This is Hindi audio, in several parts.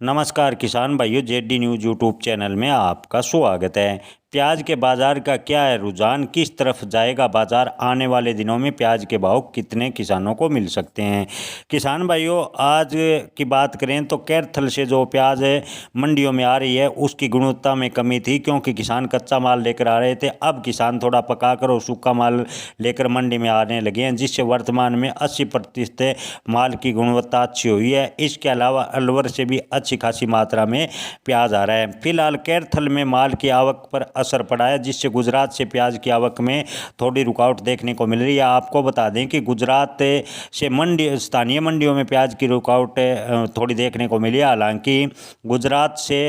नमस्कार किसान भाइयों, जेडी न्यूज़ यूट्यूब चैनल में आपका स्वागत है। प्याज के बाज़ार का क्या है रुझान, किस तरफ जाएगा बाज़ार, आने वाले दिनों में प्याज के भाव कितने किसानों को मिल सकते हैं। किसान भाइयों, आज की बात करें तो कैरथल से जो प्याज मंडियों में आ रही है उसकी गुणवत्ता में कमी थी, क्योंकि किसान कच्चा माल लेकर आ रहे थे। अब किसान थोड़ा पकाकर और सूखा माल लेकर मंडी में आने लगे हैं, जिससे वर्तमान में 80% माल की गुणवत्ता अच्छी हुई है। इसके अलावा अलवर से भी अच्छी खासी मात्रा में प्याज आ रहा है। फिलहाल कैरथल में माल की आवक पर असर पड़ा है, जिससे गुजरात से प्याज की आवक में थोड़ी रुकावट देखने को मिल रही है। आपको बता दें कि गुजरात से स्थानीय मंडियों में प्याज की रुकावट थोड़ी देखने को मिली है। हालांकि गुजरात से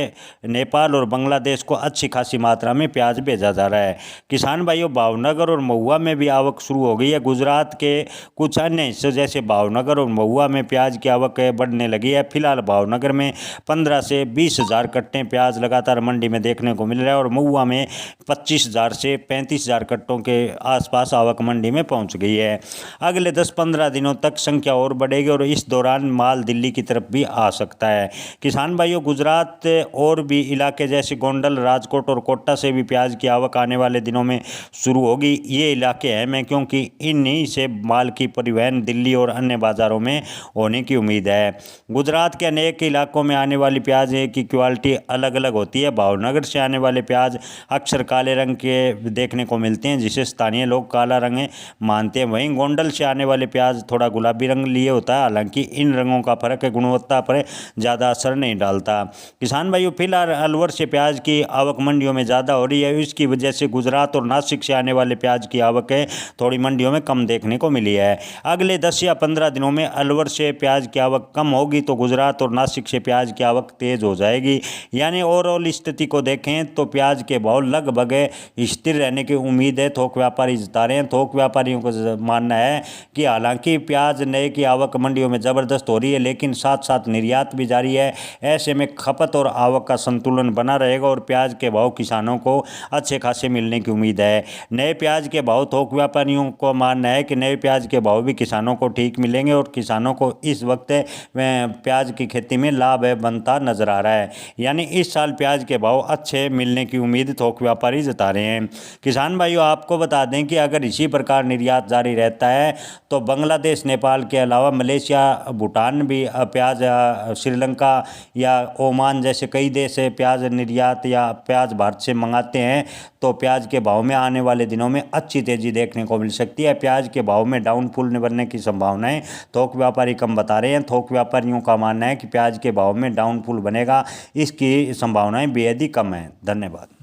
नेपाल और बांग्लादेश को अच्छी खासी मात्रा में प्याज भेजा जा रहा है। किसान भाइयों, भावनगर और महुआ में भी आवक शुरू हो गई है। गुजरात के कुछ अन्य हिस्सों जैसे भावनगर और महुआ में प्याज की आवक बढ़ने लगी है। फिलहाल भावनगर में 15 से 20 हज़ार कट्टे प्याज लगातार मंडी में देखने को मिल रहा है और महुआ में 25,000 से 35,000 कट्टों के आसपास आवक मंडी में पहुंच गई है। अगले 10-15 दिनों तक संख्या और बढ़ेगी और इस दौरान माल दिल्ली की तरफ भी आ सकता है। किसान भाइयों, गुजरात और भी इलाके जैसे गोंडल, राजकोट और कोटा से भी प्याज की आवक आने वाले दिनों में शुरू होगी। ये इलाके अहम हैं क्योंकि इन्हीं से माल की परिवहन दिल्ली और अन्य बाज़ारों में होने की उम्मीद है। गुजरात के अनेक इलाकों में आने वाली प्याज की क्वालिटी अलग अलग होती है। भावनगर से आने वाले प्याज अक्सर काले रंग के देखने को मिलते हैं, जिसे स्थानीय लोग काला रंग मानते हैं। वहीं गोंडल से आने वाले प्याज थोड़ा गुलाबी रंग लिए होता है। हालांकि इन रंगों का फर्क गुणवत्ता पर ज़्यादा असर नहीं डालता। किसान भाइयों, फिलहाल अलवर से प्याज की आवक मंडियों में ज़्यादा हो रही है। इसकी वजह से गुजरात और नासिक से आने वाले प्याज की आवक थोड़ी मंडियों में कम देखने को मिली है। अगले 10 या 15 दिनों में अलवर से प्याज की आवक कम होगी तो गुजरात और नासिक से प्याज की आवक तेज़ हो जाएगी। यानी ओवरऑल स्थिति को देखें तो प्याज के भाव लगभग स्थिर रहने की उम्मीद है। थोक व्यापारी जता रहे हैं। थोक व्यापारियों का मानना है कि हालांकि प्याज नए की आवक मंडियों में ज़बरदस्त हो रही है, लेकिन साथ साथ निर्यात भी जारी है। ऐसे में खपत और आवक का संतुलन बना रहेगा और प्याज के भाव किसानों को अच्छे खासे मिलने की उम्मीद है। नए प्याज के भाव, थोक व्यापारियों को मानना है कि नए प्याज के भाव भी किसानों को ठीक मिलेंगे और किसानों को इस वक्त प्याज की खेती में लाभ बनता नजर आ रहा है। यानी इस साल प्याज के भाव अच्छे मिलने की उम्मीद थोक व्यापारी जता रहे हैं। किसान भाइयों, आपको बता दें कि अगर इसी प्रकार निर्यात जारी रहता है तो बांग्लादेश, नेपाल के अलावा मलेशिया, भूटान भी प्याज, श्रीलंका या ओमान जैसे कई देश प्याज निर्यात या प्याज भारत से मंगाते हैं, तो प्याज के भाव में आने वाले दिनों में अच्छी तेज़ी देखने को मिल सकती है। प्याज के भाव में डाउनफॉल बनने की संभावनाएं थोक व्यापारी कम बता रहे हैं। थोक व्यापारियों का मानना है कि प्याज के भाव में डाउनफॉल बनेगा, इसकी संभावनाएं बेहद ही कम है। धन्यवाद।